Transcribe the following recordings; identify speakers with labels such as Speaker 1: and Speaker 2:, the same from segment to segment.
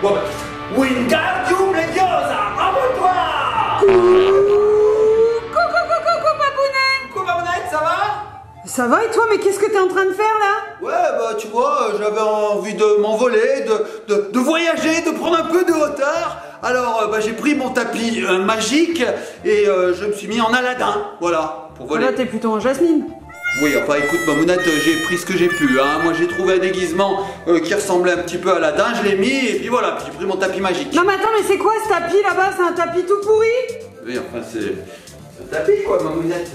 Speaker 1: Bon bah, Wingardium Leviosa, abonne-toi.
Speaker 2: Coucou Papounet.
Speaker 1: Coucou Mamounette, ça va?
Speaker 2: Ça va et toi, mais qu'est-ce que t'es en train de faire là?
Speaker 1: Ouais, bah tu vois, j'avais envie de m'envoler, de voyager, de prendre un peu de hauteur. Alors bah, j'ai pris mon tapis magique et je me suis mis en Aladdin, voilà, pour voler.
Speaker 2: Là t'es plutôt en Jasmine.
Speaker 1: Oui, enfin écoute Mamounette, j'ai pris ce que j'ai pu, hein. Moi j'ai trouvé un déguisement qui ressemblait un petit peu à Aladdin, je l'ai mis et puis voilà, puis j'ai pris mon tapis magique.
Speaker 2: Non mais attends, mais c'est quoi ce tapis là-bas? C'est un tapis tout pourri?
Speaker 1: Oui, enfin c'est un tapis quoi Mamounette.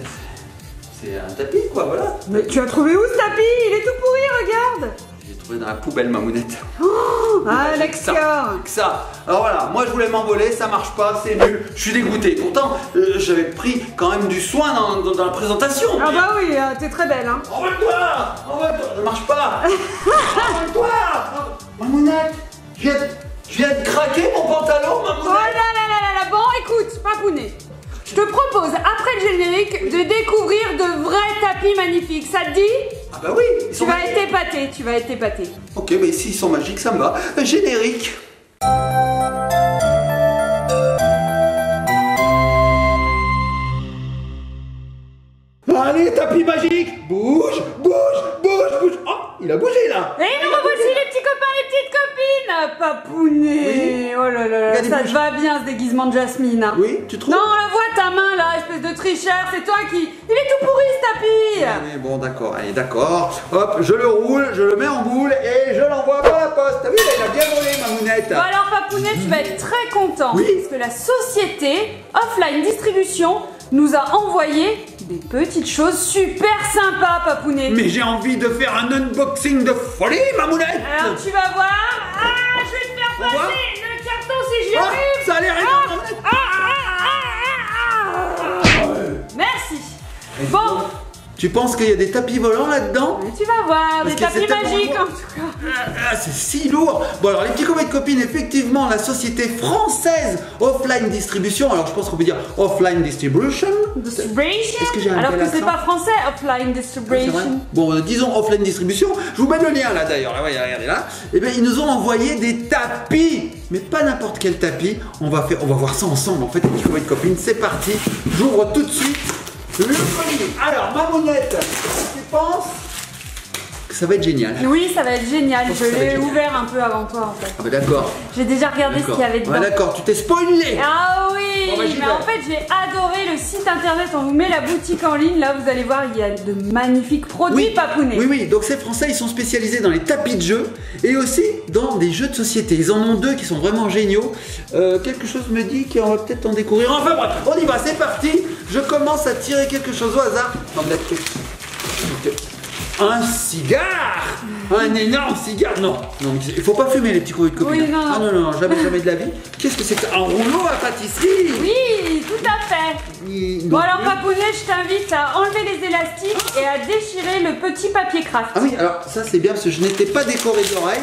Speaker 1: C'est un tapis quoi, voilà.
Speaker 2: Mais tu as trouvé où ce tapis? Il est tout pourri, regarde.
Speaker 1: J'ai trouvé dans la poubelle Mamounette.
Speaker 2: Oh, ah d'accord.
Speaker 1: Ça. Alors voilà, moi je voulais m'envoler, ça marche pas, c'est nul, je suis dégoûté. Pourtant, j'avais pris quand même du soin dans la présentation.
Speaker 2: Ah bah oui, t'es très belle hein.
Speaker 1: Envole-toi, ça marche pas. Envole-toi. Mamounette, je viens de craquer mon pantalon, Mamounette.
Speaker 2: Oh là là là là là. Bon écoute, Papounet, je te propose après le générique de découvrir de vrais tapis magnifiques, ça te dit?
Speaker 1: Ah bah oui, ils sont magiques.
Speaker 2: Tu vas être épaté.
Speaker 1: Ok, mais s'ils sont magiques, ça me va. Générique. Allez, tapis magique. Bouge. Oh, il a bougé là.
Speaker 2: Et nous revoici les petits copains, les petites copines. Papounet, oh là là,
Speaker 1: Regarde,
Speaker 2: ça te va bien ce déguisement de Jasmine hein.
Speaker 1: Oui, tu trouves?
Speaker 2: Non, on la voit ta main là, espèce de tricheur, c'est toi qui... Il est tout pourri ce tapis.
Speaker 1: Oui, bon, d'accord, allez, d'accord. Hop, je le roule, je le mets en boule et je l'envoie par la poste. T'as vu, là, il a bien volé, Mamounette.
Speaker 2: Bon alors Papounet, tu vas être très content.
Speaker 1: Oui.
Speaker 2: Parce que la société Offline Distribution nous a envoyé des petites choses super sympas, Papounet.
Speaker 1: Mais j'ai envie de faire un unboxing de folie, Mamounette.
Speaker 2: Alors tu vas voir. Ah, je vais te faire
Speaker 1: On voit
Speaker 2: passer le carton si j'y
Speaker 1: Ah,
Speaker 2: arrive.
Speaker 1: ça a l'air énorme, Mamounette.
Speaker 2: Merci. Bon,
Speaker 1: Tu penses qu'il y a des tapis volants là-dedans?
Speaker 2: mais tu vas voir,
Speaker 1: Parce
Speaker 2: des
Speaker 1: que
Speaker 2: tapis
Speaker 1: c'est tellement
Speaker 2: magiques
Speaker 1: lourd.
Speaker 2: en tout cas.
Speaker 1: Ah, c'est si lourd. Bon alors les petits copains et copines, effectivement la société française Offline Distribution, alors je pense qu'on peut dire Offline Distribution.
Speaker 2: Distribution.
Speaker 1: Est-ce que j'ai un
Speaker 2: Alors
Speaker 1: bel
Speaker 2: que c'est
Speaker 1: accent?
Speaker 2: pas français, Offline
Speaker 1: C'est vrai.
Speaker 2: Distribution.
Speaker 1: Bon, disons Offline Distribution. Je vous mets le lien là d'ailleurs. Là, regardez là. Eh bien, ils nous ont envoyé des tapis, mais pas n'importe quel tapis. On va voir ça ensemble. En fait, les petits copains et copines, c'est parti. J'ouvre tout de suite le colis. Alors, Mamounette, tu penses que ça va être génial?
Speaker 2: Oui, ça va être génial.
Speaker 1: pense
Speaker 2: Je
Speaker 1: que ça va être
Speaker 2: l'ai
Speaker 1: génial.
Speaker 2: ouvert un peu avant toi en fait.
Speaker 1: Ah bah d'accord.
Speaker 2: J'ai déjà regardé ce qu'il y avait dedans.
Speaker 1: Ouais, d'accord, tu t'es spoilé.
Speaker 2: Ah oui,
Speaker 1: Bon, bah, j'y
Speaker 2: mais
Speaker 1: vais.
Speaker 2: en fait j'ai adoré le site internet, on vous met la boutique en ligne, là vous allez voir il y a de magnifiques produits Papounet.
Speaker 1: Oui, donc ces Français ils sont spécialisés dans les tapis de jeu et aussi dans des jeux de société. Ils en ont deux qui sont vraiment géniaux. Quelque chose me dit qu'on va peut-être en découvrir. Enfin bref, on y va, c'est parti. Je commence à tirer quelque chose au hasard. Non, mais là, un cigare! Un énorme cigare! Non, il faut pas fumer les petits coups de copine.
Speaker 2: Oui, non.
Speaker 1: Ah non, jamais de la vie. Qu'est-ce que c'est que ça? Un rouleau à pâtisserie?
Speaker 2: Oui, tout à fait. Bon alors Papounet, je t'invite à enlever les élastiques et à déchirer le petit papier craft.
Speaker 1: Ah oui, alors ça c'est bien parce que je n'étais pas décoré d'oreilles,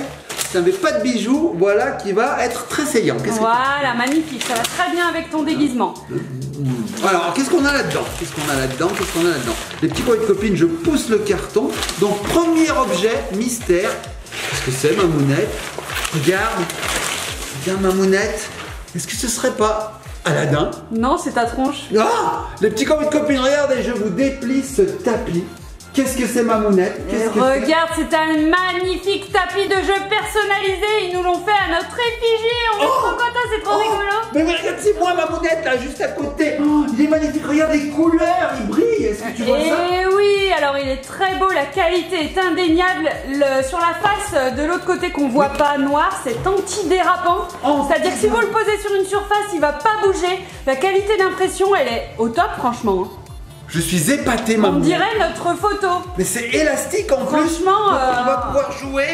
Speaker 1: je n'avais pas de bijoux, voilà qui va être très saillant.
Speaker 2: Voilà, magnifique, ça va très bien avec ton déguisement.
Speaker 1: Alors qu'est-ce qu'on a là-dedans? Les petits poètes copines, je pousse le carton. Donc premier objet mystère. Qu'est-ce que c'est Mamounette? Regarde Mamounette. Est-ce que ce serait pas Aladdin?
Speaker 2: Non, c'est ta tronche.
Speaker 1: Ah, les petits poètes copines, regardez, je vous déplie ce tapis. Qu'est-ce que c'est Mamounette?
Speaker 2: Regarde, c'est un magnifique tapis de jeu personnalisé. Ils nous l'ont fait à notre effigie. On est trop contents, c'est trop rigolo.
Speaker 1: Mais regarde, c'est moi Mamounette là, juste à côté. Oh, il est magnifique, regarde les couleurs, il brille. Est-ce que tu vois ça?
Speaker 2: Et oui, alors il est très beau, la qualité est indéniable. Sur la face de l'autre côté qu'on voit pas noir, c'est antidérapant. C'est-à-dire que si vous le posez sur une surface, il va pas bouger. La qualité d'impression, elle est au top franchement.
Speaker 1: Je suis épaté
Speaker 2: On
Speaker 1: Mamounette.
Speaker 2: dirait notre photo.
Speaker 1: Mais c'est élastique en plus.
Speaker 2: Franchement,
Speaker 1: Donc, on va pouvoir jouer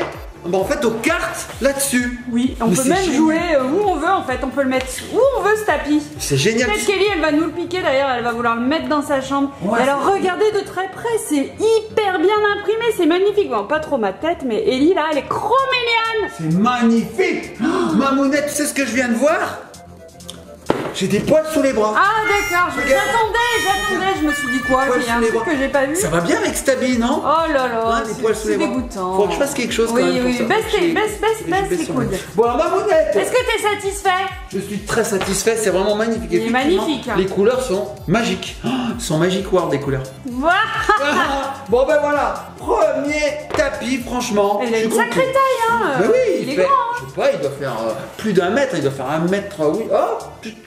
Speaker 1: en fait aux cartes là-dessus.
Speaker 2: Oui, on
Speaker 1: Mais
Speaker 2: peut
Speaker 1: c'est
Speaker 2: même
Speaker 1: génial.
Speaker 2: jouer où on veut en fait. On peut le mettre où on veut ce tapis.
Speaker 1: C'est génial.
Speaker 2: Peut-être qu'Ellie elle va nous le piquer d'ailleurs, elle va vouloir le mettre dans sa chambre.
Speaker 1: Ouais,
Speaker 2: Et alors regardez de très près, c'est hyper bien imprimé, c'est magnifique. Bon, pas trop ma tête, mais Ellie là, elle est chroméliane.
Speaker 1: C'est magnifique. Oh, Mamounette, tu sais ce que je viens de voir? j'ai des poils sous les bras.
Speaker 2: Ah d'accord, j'attendais, je me suis dit quoi, il y a un truc que j'ai pas vu.
Speaker 1: Ça va bien avec cet habit, non?
Speaker 2: Oh là là,
Speaker 1: c'est
Speaker 2: dégoûtant.
Speaker 1: Faut que je fasse quelque chose quand même pour ça.
Speaker 2: Baisse les coudes.
Speaker 1: Bon alors Mamounette,
Speaker 2: est-ce que t'es satisfait?
Speaker 1: je suis très satisfait, c'est vraiment magnifique.
Speaker 2: Il est magnifique.
Speaker 1: Les couleurs sont magiques. Elles sont magiques World, les couleurs. Bon ben voilà, premier tapis, franchement.
Speaker 2: Il a une sacrée taille, hein.
Speaker 1: Mais oui,
Speaker 2: il est grand.
Speaker 1: Je sais pas, il doit faire plus d'1 mètre, il doit faire 1 mètre, oui. Oh,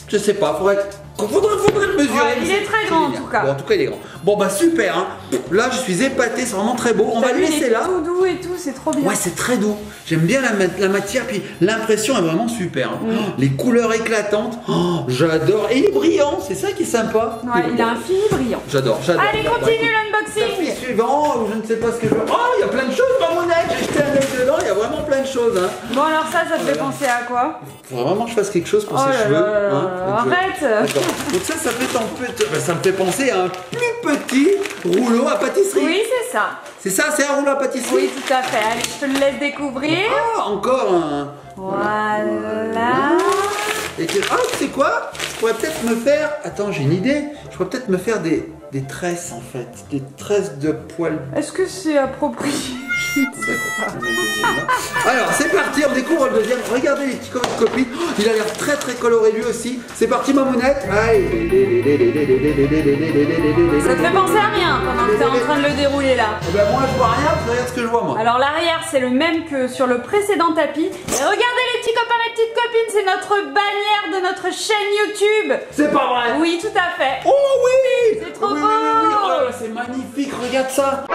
Speaker 1: je sais pas, faudrait le mesurer.
Speaker 2: Ouais, il est très grand en tout cas.
Speaker 1: Bon, en tout cas, il est grand. Bon bah super, hein. Là, je suis épaté, c'est vraiment très beau. On va le laisser là.
Speaker 2: C'est tout doux et tout, c'est trop bien.
Speaker 1: Ouais, c'est très doux. J'aime bien la matière, puis l'impression est vraiment super. Les couleurs éclatantes, j'adore. Et il est brillant, c'est ça qui est sympa.
Speaker 2: Ouais, il a un fini brillant.
Speaker 1: J'adore.
Speaker 2: Allez, continue l'unboxing.
Speaker 1: Tapis suivant, je ne sais pas ce que je veux. Oh, il y a plein de choses, Mamounette. J'ai jeté un œil dedans, il y a vraiment plein de choses. Hein.
Speaker 2: Bon, alors ça te fait penser à quoi?
Speaker 1: Faudrait vraiment que je fasse quelque chose pour ses cheveux.
Speaker 2: Arrête.
Speaker 1: Donc ça me fait penser à un plus petit rouleau à pâtisserie.
Speaker 2: Oui, c'est ça.
Speaker 1: C'est ça, c'est un rouleau à pâtisserie?
Speaker 2: Oui, tout à fait. Allez, je te le laisse découvrir.
Speaker 1: Ah, encore un...
Speaker 2: Voilà.
Speaker 1: Et tu sais quoi? Je pourrais peut-être me faire... Attends, j'ai une idée. Je pourrais peut-être me faire des tresses en fait. Des tresses de poils.
Speaker 2: Est-ce que c'est approprié?
Speaker 1: Alors c'est parti, on découvre le deuxième. Regardez les petits copines. Il a l'air très très coloré lui aussi. C'est parti Mamounette. Allez.
Speaker 2: Ça te fait penser à rien pendant que tu es en train de le dérouler là?
Speaker 1: Eh ben moi je vois rien, regarde ce que je vois moi.
Speaker 2: Alors l'arrière c'est le même que sur le précédent tapis. Et regardez les petits copains, les petites copines, c'est notre bannière de notre chaîne YouTube.
Speaker 1: C'est pas vrai?
Speaker 2: Oui, tout à fait.
Speaker 1: Oh oui!
Speaker 2: C'est trop beau!
Speaker 1: Oh là là, c'est magnifique, regarde ça!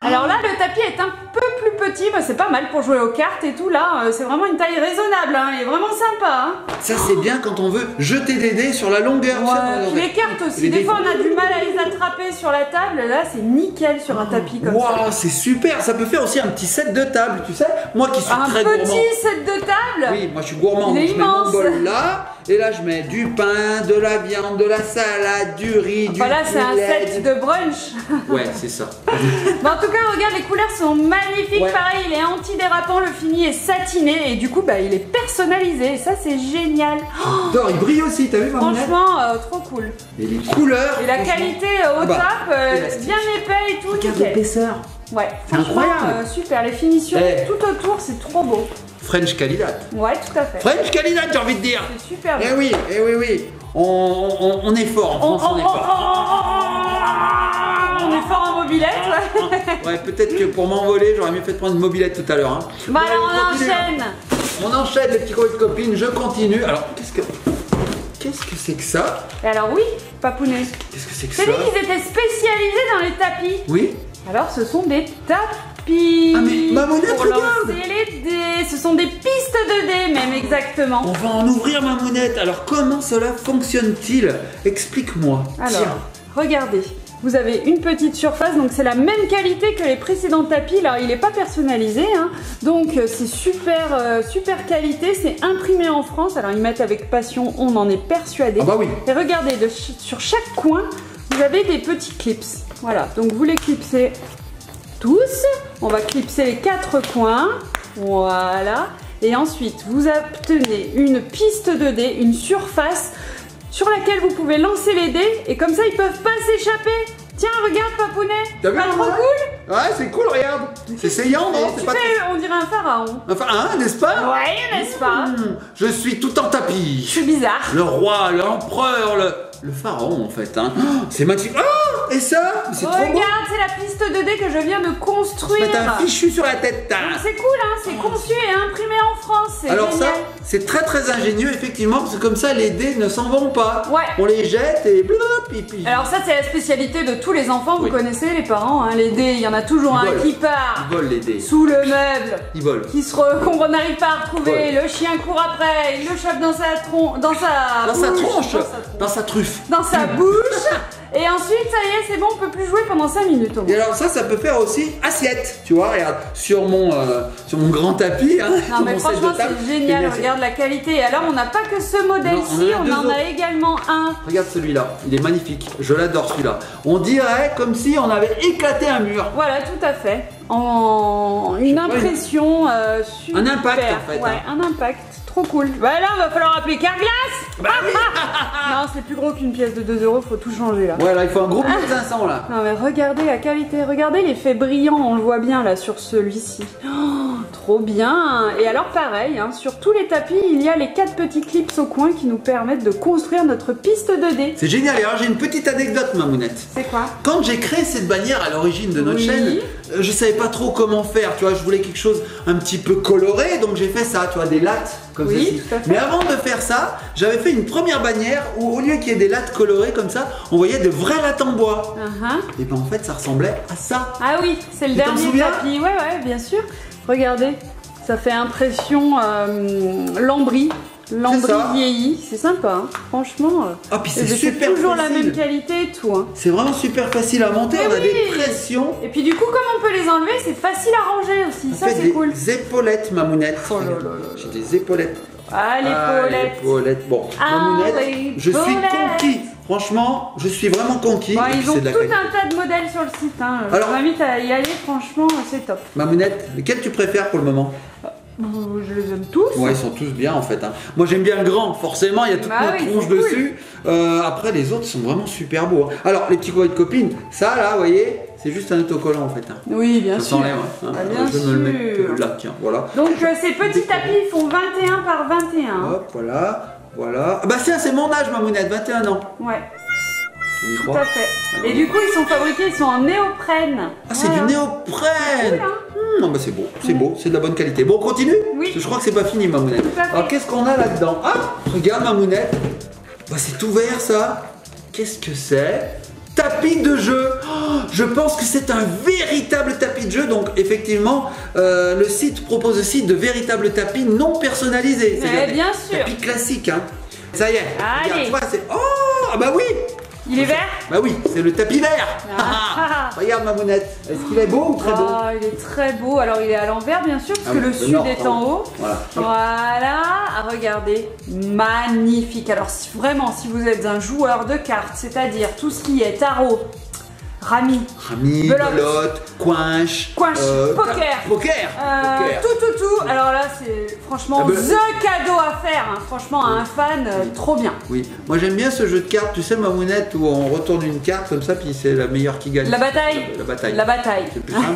Speaker 2: Alors là, le tapis est un peu plus petit, bah, c'est pas mal pour jouer aux cartes et tout. Là, c'est vraiment une taille raisonnable, hein. Il est vraiment sympa. Hein.
Speaker 1: Ça, c'est bien quand on veut jeter des dés sur la longueur.
Speaker 2: Ouais, puis les cartes aussi. Des fois, on a du mal à les attraper sur la table. Là, c'est nickel sur un tapis comme ça.
Speaker 1: Waouh, c'est super. Ça peut faire aussi un petit set de table, tu sais. Moi qui suis très gourmand.
Speaker 2: Un petit set de table?
Speaker 1: Oui, moi je suis gourmand.
Speaker 2: Il est immense.
Speaker 1: Je mets mon bol là. Et là, je mets du pain, de la viande, de la salade, du riz, du
Speaker 2: Voilà, c'est un set de brunch.
Speaker 1: Ouais, c'est ça.
Speaker 2: Bon, en tout cas, regarde, les couleurs sont magnifiques. Ouais. Pareil, il est antidérapant, le fini est satiné. Et du coup, bah, il est personnalisé. Et ça, c'est génial.
Speaker 1: J'adore, il brille aussi, t'as vu, Mamounette?
Speaker 2: Franchement, trop cool.
Speaker 1: Et les couleurs.
Speaker 2: Et la qualité au top, bien épais et tout.
Speaker 1: Regarde l'épaisseur.
Speaker 2: Ouais,
Speaker 1: c'est incroyable.
Speaker 2: Super, les finitions tout autour, c'est trop beau.
Speaker 1: French Calidat.
Speaker 2: Ouais, tout à fait.
Speaker 1: French Calidat, j'ai envie de dire.
Speaker 2: C'est super.
Speaker 1: Eh oui, oui. On est fort en France, on est fort.
Speaker 2: On est fort en mobilette, ouais.
Speaker 1: Ouais, peut-être que pour m'envoler, j'aurais mieux fait de prendre une mobilette tout à l'heure. Hein.
Speaker 2: Bah alors on enchaîne.
Speaker 1: On enchaîne les petits copines, je continue. Alors, qu'est-ce que c'est que ça?
Speaker 2: Alors oui, Papounet.
Speaker 1: Qu'est-ce que c'est que ça?
Speaker 2: C'est dit qu'ils étaient spécialisés dans les tapis.
Speaker 1: Oui.
Speaker 2: Alors ce sont des tapis.
Speaker 1: Ah mais Mamounette,
Speaker 2: pour
Speaker 1: regarde.
Speaker 2: lancer les dés. Ce sont des pistes de dés même exactement.
Speaker 1: On va en ouvrir Mamounette. Alors comment cela fonctionne-t-il? Explique-moi.
Speaker 2: Alors, regardez. Vous avez une petite surface, donc c'est la même qualité que les précédents tapis. Là, il n'est pas personnalisé, hein. Donc c'est super qualité. C'est imprimé en France. Alors ils mettent avec passion, on en est persuadé.
Speaker 1: Ah bah oui.
Speaker 2: Et regardez, sur chaque coin, vous avez des petits clips. Voilà, donc vous les clipsez tous. On va clipser les 4 coins. Voilà. Et ensuite, vous obtenez une piste de dés, une surface sur laquelle vous pouvez lancer les dés et comme ça ils peuvent pas s'échapper. Tiens, regarde Papounet.
Speaker 1: T'as vu,
Speaker 2: pas trop cool?
Speaker 1: Ouais, c'est cool, regarde. C'est saillant, non?
Speaker 2: Tu fais, on dirait un pharaon.
Speaker 1: Enfin, hein, n'est-ce pas?
Speaker 2: Ouais, n'est-ce pas?
Speaker 1: Je suis tout en tapis.
Speaker 2: C'est bizarre.
Speaker 1: Le roi, l'empereur, le pharaon en fait. Hein. C'est magnifique. Oh, et ça? C'est trop beau.
Speaker 2: Regarde, c'est la piste de dés que je viens de construire.
Speaker 1: Mettre un fichu sur la tête.
Speaker 2: C'est cool, hein, c'est conçu et imprimé en France.
Speaker 1: Alors
Speaker 2: génial.
Speaker 1: ça, c'est très ingénieux effectivement, parce que comme ça les dés ne s'en vont pas.
Speaker 2: Ouais.
Speaker 1: On les jette et blop, pipi.
Speaker 2: Alors ça, c'est la spécialité de tous les enfants. Vous connaissez les parents, hein, les dés. Il y en a toujours un qui part.
Speaker 1: Ils volent les dés.
Speaker 2: Sous le meuble.
Speaker 1: Ils volent.
Speaker 2: Qu'on n'arrive pas à retrouver. Le chien court après. Il le chope dans sa tronche.
Speaker 1: Dans sa truffe.
Speaker 2: Dans sa bouche. Et Et ensuite, ça y est, c'est bon, on peut plus jouer pendant 5 minutes au moins.
Speaker 1: Et alors ça peut faire aussi assiette. Tu vois, regarde, sur mon grand tapis. Hein,
Speaker 2: non mais franchement, c'est génial. Regarde la qualité. Et alors, on n'a pas que ce modèle-ci, on en a également un.
Speaker 1: Regarde celui-là, il est magnifique. Je l'adore celui-là. On dirait comme si on avait éclaté un mur.
Speaker 2: Voilà, tout à fait. En une impression super.
Speaker 1: Un impact en fait.
Speaker 2: Ouais, un impact. Trop cool. Bah là, il va falloir appeler Carglass.
Speaker 1: Bah oui.
Speaker 2: Non, c'est plus gros qu'une pièce de 2 €, faut tout changer là.
Speaker 1: Ouais, là, il faut un gros pied de 500 là.
Speaker 2: Non mais regardez la qualité, regardez l'effet brillant, on le voit bien là sur celui-ci. Oh, trop bien. Et alors pareil, hein, sur tous les tapis, il y a les 4 petits clips au coin qui nous permettent de construire notre piste 2D.
Speaker 1: C'est génial. Et alors j'ai une petite anecdote, Mamounette.
Speaker 2: C'est quoi?
Speaker 1: Quand j'ai créé cette bannière à l'origine de notre chaîne, je savais pas trop comment faire, tu vois, je voulais quelque chose un petit peu coloré, donc j'ai fait ça, tu vois, des lattes comme ceci. Mais avant de faire ça, j'avais fait une première bannière où au lieu qu'il y ait des lattes colorées comme ça, on voyait de vraies lattes en bois. Et ben en fait, ça ressemblait à ça.
Speaker 2: Ah oui, c'est le dernier tapis. Ouais, bien sûr. Regardez, ça fait impression lambris. Lambris vieilli, c'est sympa, hein. Franchement.
Speaker 1: Ah, puis c'est super
Speaker 2: toujours
Speaker 1: facile.
Speaker 2: La même qualité et tout. Hein.
Speaker 1: C'est vraiment super facile à monter, on a des pressions.
Speaker 2: Et puis du coup, comme on peut les enlever, c'est facile à ranger aussi. Ça, c'est cool.
Speaker 1: Des épaulettes, Mamounette.
Speaker 2: Oh là là.
Speaker 1: J'ai des épaulettes.
Speaker 2: Ah, l'épaulette.
Speaker 1: L'épaulette. Bon, Mamounette, je suis conquis. Franchement, je suis vraiment conquis.
Speaker 2: Bon, ils ont tout un tas de modèles sur le site. Hein. Alors, je m'invite à y aller, franchement, c'est top.
Speaker 1: Mamounette, lequel tu préfères pour le moment?
Speaker 2: Je les aime tous.
Speaker 1: Ouais, ils sont tous bien en fait. Hein. Moi j'aime bien le grand, forcément, il y a toute notre tronche dessus. Après, les autres sont vraiment super beaux. Hein. Alors, les petits copains de copines, ça là, vous voyez, c'est juste un autocollant en fait. Hein.
Speaker 2: Oui, bien sûr.
Speaker 1: Hein.
Speaker 2: Bien
Speaker 1: je vais me le mettre là, tiens, voilà.
Speaker 2: Donc, ces petits tapis, ils font 21 par 21.
Speaker 1: Hop, voilà. Ah bah tiens, c'est mon âge, Mamounette, 21 ans.
Speaker 2: Ouais. Tout à fait. Et du coup, ils sont fabriqués, ils sont en néoprène.
Speaker 1: Ah, c'est du néoprène.
Speaker 2: Cool, hein.
Speaker 1: Non, bah c'est beau, c'est de la bonne qualité. Bon, on continue?
Speaker 2: Oui.
Speaker 1: Parce que je crois que c'est pas fini, Mamounette. Alors, qu'est-ce qu'on a là-dedans? Ah, regarde, Mamounette. Bah, c'est ouvert, ça. Qu'est-ce que c'est? Tapis de jeu. Oh, je pense que c'est un véritable tapis de jeu. Donc, effectivement, le site propose aussi de véritables tapis non personnalisés.
Speaker 2: C'est bien sûr.
Speaker 1: Tapis classiques, hein. Ça y est.
Speaker 2: Allez.
Speaker 1: Regarde, tu vois, c'est... Oh, ah bah oui.
Speaker 2: Il est vert?
Speaker 1: Bah oui, c'est le tapis vert. Regarde, Mamounette, est-ce qu'il est beau ou très beau?
Speaker 2: Ah, il est très beau. Alors il est à l'envers bien sûr parce que le sud est en haut. Voilà, regardez, magnifique. Alors vraiment, si vous êtes un joueur de cartes, c'est-à-dire tout ce qui est tarot, rami, belote,
Speaker 1: coinche,
Speaker 2: poker, tout. Alors là, c'est franchement the cadeau à faire. Hein. Franchement, à un fan, trop bien.
Speaker 1: Oui, moi j'aime bien ce jeu de cartes, tu sais, Mamounette, où on retourne une carte comme ça, puis c'est la meilleure qui gagne.
Speaker 2: La bataille.
Speaker 1: La bataille. C'est plus simple.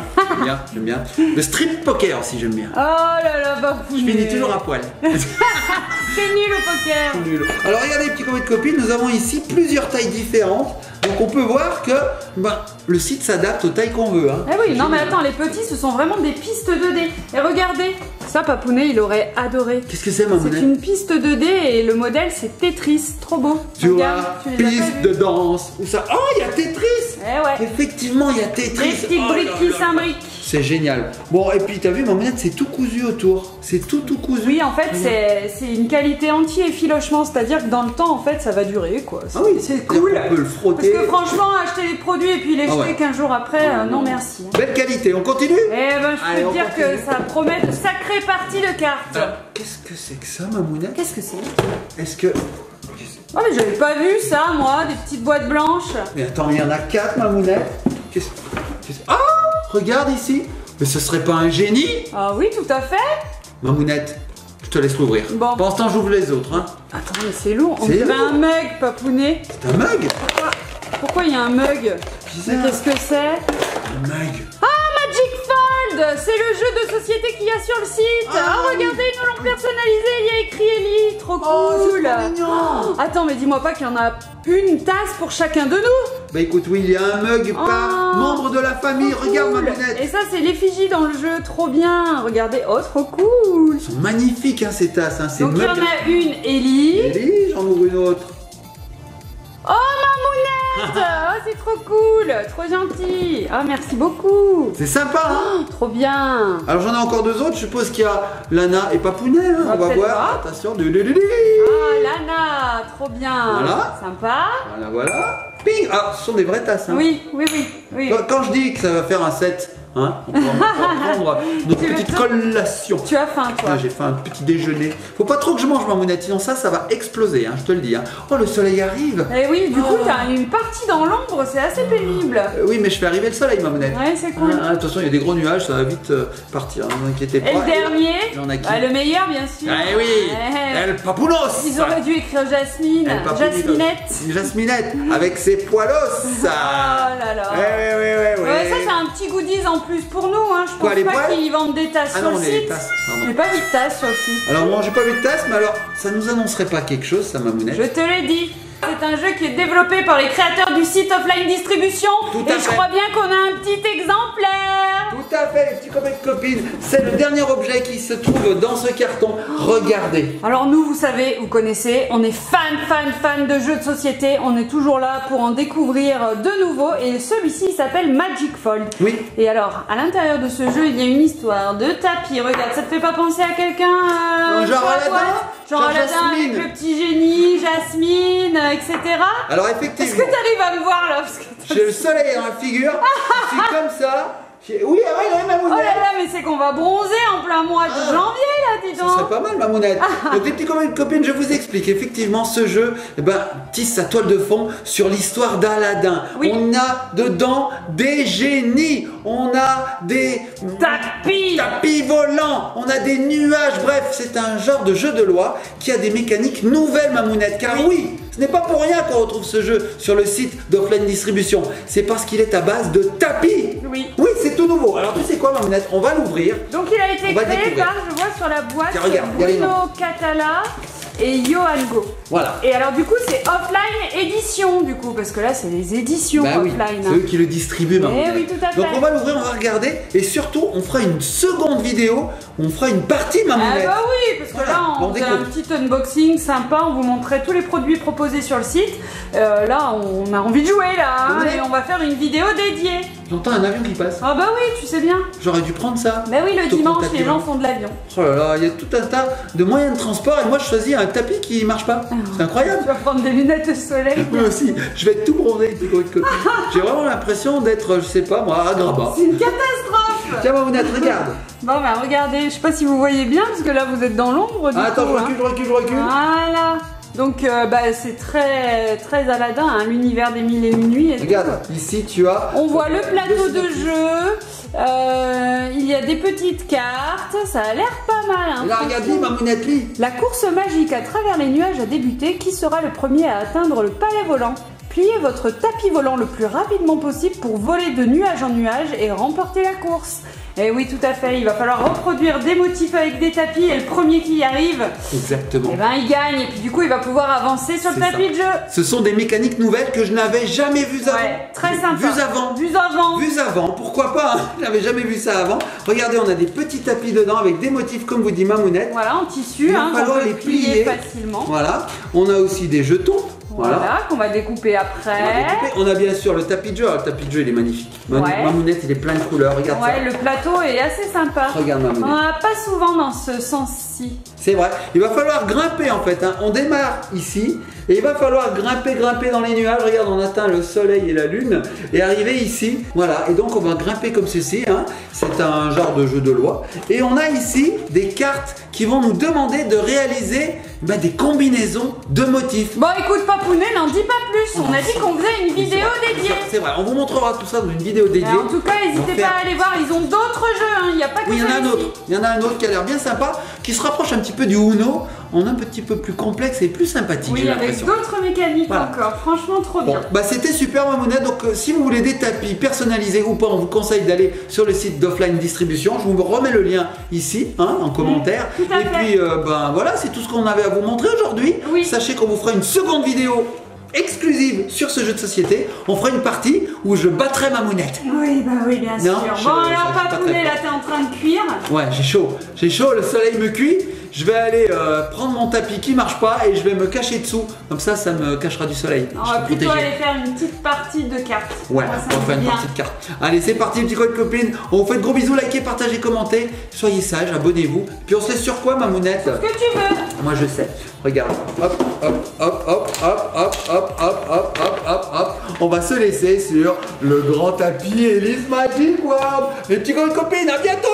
Speaker 1: J'aime bien. Le street poker aussi, j'aime bien.
Speaker 2: Oh là là, bah
Speaker 1: je finis toujours à poil.
Speaker 2: C'est nul au poker.
Speaker 1: Nul. Alors regardez, petits copains de copines, nous avons ici plusieurs tailles différentes. Donc on peut voir que le site s'adapte aux tailles qu'on veut. Hein.
Speaker 2: Eh oui, non mais attends, les petits, ce sont vraiment des pistes 2D. Et regardez, ça Papounet, il aurait adoré.
Speaker 1: Qu'est-ce que c'est, Mamounette?
Speaker 2: C'est une piste 2D et le modèle c'est Tetris, trop beau.
Speaker 1: Tu vois, piste de danse. Où ça? Oh, il y a Tetris.
Speaker 2: Eh ouais.
Speaker 1: Effectivement, il y a Tetris.
Speaker 2: Des petites briques qui s'imbriquent.
Speaker 1: C'est génial. Bon, et puis t'as vu, Mamounette, c'est tout cousu autour. C'est tout cousu.
Speaker 2: Oui, en fait, c'est une qualité anti-effilochement, c'est-à-dire que dans le temps, en fait, ça va durer, quoi. C'est cool.
Speaker 1: On peut le frotter.
Speaker 2: Parce que franchement, acheter les produits et puis les jeter 15 jours après, non merci.
Speaker 1: Belle qualité, on continue?
Speaker 2: Eh ben, je peux te dire que ça promet de sacrées parties de cartes.
Speaker 1: Qu'est-ce que c'est que ça, Mamounette?
Speaker 2: Qu'est-ce que c'est?
Speaker 1: Est-ce que...
Speaker 2: Oh, mais j'avais pas vu ça, moi, des petites boîtes blanches.
Speaker 1: Mais attends, il y en a 4, Mamounette. Ah, regarde ici. Mais ce serait pas un génie?
Speaker 2: Ah oui, tout à fait.
Speaker 1: Mamounette, je te laisse l'ouvrir.
Speaker 2: Bon.
Speaker 1: Pendant ce temps, j'ouvre les autres. Hein.
Speaker 2: Attends, mais c'est lourd. On dirait un mug, Papounet.
Speaker 1: C'est un mug?
Speaker 2: Pourquoi il y a un mug? Qu'est-ce que c'est?
Speaker 1: Un mug.
Speaker 2: Ah, Magic Fold. C'est le jeu de société qu'il y a sur le site. Regardez, ils nous l'ont personnalisé. Il y a écrit Ellie. Trop cool.
Speaker 1: C'est mignon.
Speaker 2: Attends, mais dis-moi pas qu'il y en a une tasse pour chacun de nous.
Speaker 1: Bah écoute, oui, il y a un mug par membre de la famille. Regarde, Mamounette.
Speaker 2: Et ça, c'est l'effigie dans le jeu. Trop bien. Regardez. Oh, trop cool.
Speaker 1: Ils sont magnifiques, hein, ces tasses. Hein.
Speaker 2: Donc, il y en a une, Ellie.
Speaker 1: Ellie, j'en ouvre une autre.
Speaker 2: Oh, Mamounette. Oh, c'est trop cool, trop gentil. Oh, merci beaucoup.
Speaker 1: C'est sympa, hein?
Speaker 2: Oh, trop bien.
Speaker 1: Alors j'en ai encore deux autres, je suppose qu'il y a Lana et Papounet, hein? On va voir. Attention,
Speaker 2: Ah, Lana, trop bien.
Speaker 1: Voilà.
Speaker 2: Sympa.
Speaker 1: Voilà. Ping. Ah, ce sont des vraies tasses, hein?
Speaker 2: Oui.
Speaker 1: Quand je dis que ça va faire un set, hein, on peut prendre notre petite collation.
Speaker 2: Tu as faim, toi?
Speaker 1: Ah, j'ai fait un petit déjeuner. Faut pas trop que je mange, Mamounette, sinon ça va exploser, hein, je te le dis. Hein. Oh, le soleil arrive.
Speaker 2: Et oui, du coup, t'as une partie dans l'ombre, c'est assez pénible.
Speaker 1: Oui, mais je fais arriver le soleil, Mamounette.
Speaker 2: Ouais, c'est cool.
Speaker 1: De toute façon, il y a des gros nuages, ça va vite partir, ne vous inquiétez pas.
Speaker 2: Et le dernier, le meilleur, bien sûr.
Speaker 1: Ah oui, El Papounos.
Speaker 2: Ils auraient dû écrire Jasmine,
Speaker 1: Jasminette, avec ses poilos.
Speaker 2: Oh là là. Ouais, ça, c'est un petit goodies en plus pour nous. Hein. Je pense pas qu'ils vendent des tasses sur le site. J'ai pas vu de tasses sur le site.
Speaker 1: Alors, moi, j'ai pas vu de tasse, mais alors, ça nous annoncerait pas quelque chose, ça, Mamounette?
Speaker 2: Je te l'ai dit. C'est un jeu qui est développé par les créateurs du site Offline Distribution. Et je crois bien qu'on a un petit exemplaire.
Speaker 1: Tout à fait, les petits copains et copines. C'est le dernier objet qui se trouve dans ce carton. Regardez.
Speaker 2: Alors nous, vous savez, vous connaissez, on est fan de jeux de société. On est toujours là pour en découvrir de nouveaux. Et celui-ci, il s'appelle Magic Fold.
Speaker 1: Oui.
Speaker 2: Et alors, à l'intérieur de ce jeu, il y a une histoire de tapis. Regarde, ça te fait pas penser à quelqu'un
Speaker 1: genre Aladdin?
Speaker 2: Genre Aladdin avec le petit génie, Jasmine, etc.
Speaker 1: Alors effectivement.
Speaker 2: Est-ce que tu arrives à me voir là?
Speaker 1: J'ai le soleil dans la figure. Je suis comme ça. Oui, Mamounette.
Speaker 2: Oh là là, mais c'est qu'on va bronzer en plein mois de janvier là, dis donc.
Speaker 1: Ça serait pas mal, Mamounette. Donc les petits copains et copines, je vous explique. Effectivement, ce jeu tisse sa toile de fond sur l'histoire d'Aladin.
Speaker 2: Oui.
Speaker 1: On a dedans des génies. On a des tapis volants. On a des nuages. Bref, c'est un genre de jeu de loi qui a des mécaniques nouvelles, Mamounette. Car oui, ce n'est pas pour rien qu'on retrouve ce jeu sur le site d'Offline Distribution. C'est parce qu'il est à base de tapis.
Speaker 2: Oui.
Speaker 1: Oui, c'est tout nouveau. Alors tu sais quoi, Mamounette, on va l'ouvrir.
Speaker 2: Donc il a été créé par, je vois sur la boîte,
Speaker 1: tiens, regarde,
Speaker 2: Bruno Catala et Johan Go.
Speaker 1: Voilà.
Speaker 2: Et alors du coup c'est Offline Édition du coup, parce que là c'est les éditions Offline.
Speaker 1: C'est eux qui le distribuent, Mamounette.
Speaker 2: Oui, tout à fait.
Speaker 1: Donc on va l'ouvrir, on va regarder et surtout on fera une seconde vidéo, on fera une partie, Mamounette.
Speaker 2: Ah bah oui, parce que là on fait un petit unboxing sympa, on vous montrait tous les produits proposés sur le site. Là on a envie de jouer là, hein, et on va faire une vidéo dédiée.
Speaker 1: J'entends un avion qui passe.
Speaker 2: Ah bah oui, tu sais bien.
Speaker 1: J'aurais dû prendre ça.
Speaker 2: Bah oui, le dimanche les gens font de l'avion.
Speaker 1: Oh là là, il y a tout un tas de moyens de transport et moi je choisis un tapis qui marche pas. C'est incroyable.
Speaker 2: Tu vas prendre des lunettes de soleil.
Speaker 1: Moi aussi, je vais être tout bronzé. J'ai vraiment l'impression d'être, je sais pas moi, à Grabat.
Speaker 2: C'est une catastrophe.
Speaker 1: Tiens, Mamounette, regarde.
Speaker 2: Bon bah regardez, je sais pas si vous voyez bien parce que là vous êtes dans l'ombre.
Speaker 1: Attends, je recule.
Speaker 2: Voilà. Donc c'est très Aladdin, hein, l'univers des mille et une nuits.
Speaker 1: Regarde, ici tu as...
Speaker 2: On voit le plateau de jeu, il y a des petites cartes, ça a l'air pas mal. Hein,
Speaker 1: là, regarde, Mamounette, lis.
Speaker 2: La course magique à travers les nuages a débuté. Qui sera le premier à atteindre le palais volant? Pliez votre tapis volant le plus rapidement possible pour voler de nuage en nuage et remporter la course. Et oui, tout à fait, il va falloir reproduire des motifs avec des tapis et le premier qui y arrive,
Speaker 1: exactement,
Speaker 2: et ben il gagne et puis du coup il va pouvoir avancer sur le tapis de jeu. Ce
Speaker 1: sont des mécaniques nouvelles que je n'avais jamais vues avant.
Speaker 2: Ouais, très sympa.
Speaker 1: Vues avant, pourquoi pas, hein. Je n'avais jamais vu ça avant. Regardez, on a des petits tapis dedans avec des motifs comme vous dit Mamounette.
Speaker 2: Voilà, en tissu, hein, qu'on peut les plier facilement.
Speaker 1: Voilà, on a aussi des jetons.
Speaker 2: Voilà, qu'on va découper après.
Speaker 1: On a bien sûr le tapis de jeu. Alors, le tapis de jeu il est magnifique. Mamounette il est plein de couleurs, regarde ça.
Speaker 2: Le plateau est assez sympa.
Speaker 1: Regarde Mamounette.
Speaker 2: On n'en a pas souvent dans ce sens-ci.
Speaker 1: C'est vrai, il va falloir grimper en fait. Hein. On démarre ici et il va falloir grimper dans les nuages. Regarde, on atteint le soleil et la lune et arriver ici. Voilà, et donc on va grimper comme ceci. Hein. C'est un genre de jeu de loi. Et on a ici des cartes qui vont nous demander de réaliser des combinaisons de motifs.
Speaker 2: Bon, écoute, Papounet, n'en dis pas plus. On a dit qu'on faisait une vidéo dédiée.
Speaker 1: C'est vrai, on vous montrera tout ça dans une vidéo dédiée.
Speaker 2: En tout cas, n'hésitez pas à aller voir. Ils ont d'autres jeux. Hein. Il n'y a pas que
Speaker 1: il y en a un autre. Il y en a un autre qui a l'air bien sympa, qui se rapproche un petit peu du Uno, en un petit peu plus complexe et plus sympathique.
Speaker 2: Oui, avec d'autres mécaniques encore. Franchement, trop bien.
Speaker 1: C'était super, Mamounette. Donc, si vous voulez des tapis personnalisés ou pas, on vous conseille d'aller sur le site d'Offline Distribution. Je vous remets le lien ici, en commentaire.
Speaker 2: Tout à fait.
Speaker 1: Puis, voilà, c'est tout ce qu'on avait à vous montrer aujourd'hui.
Speaker 2: Oui.
Speaker 1: Sachez qu'on vous fera une seconde vidéo exclusive sur ce jeu de société. On fera une partie où je battrai Mamounette.
Speaker 2: Oui, bien sûr. Bon, alors Papounet, là, t'es en train de cuire.
Speaker 1: Ouais, j'ai chaud, le soleil me cuit. je vais aller prendre mon tapis qui marche pas et je vais me cacher dessous. Comme ça me cachera du soleil.
Speaker 2: On va plutôt aller faire une petite partie de cartes.
Speaker 1: Ouais, on va faire une partie de cartes. Allez, c'est parti, les petits copains de copines. On vous fait de gros bisous, likez, partagez, commentez. Soyez sages, abonnez-vous. Puis on se laisse sur quoi, ma mounette?
Speaker 2: Ce que tu veux.
Speaker 1: Moi, je sais. Regarde. Hop, hop, hop, hop, hop, hop, hop, hop, hop, hop, hop, hop. On va se laisser sur le grand tapis Elise Magic World. Les petits copains de copines, à bientôt.